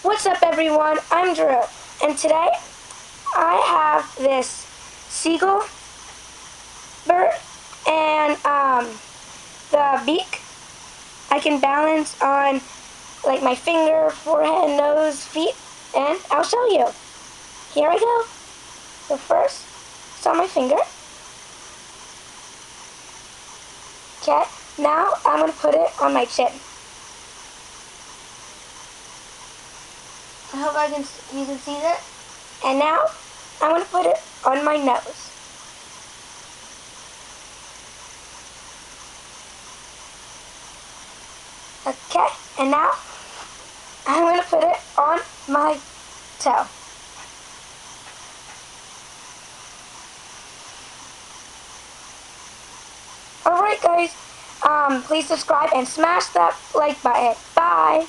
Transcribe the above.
What's up, everyone? I'm Drew, and today I have this seagull bird and the beak. I can balance on like my finger, forehead, nose, feet, and I'll show you. Here I go. So first, it's on my finger. Okay, now I'm going to put it on my chin. I hope you can see that. And now I'm going to put it on my nose. Okay, and now I'm going to put it on my toe. Alright guys, please subscribe and smash that like button. Bye!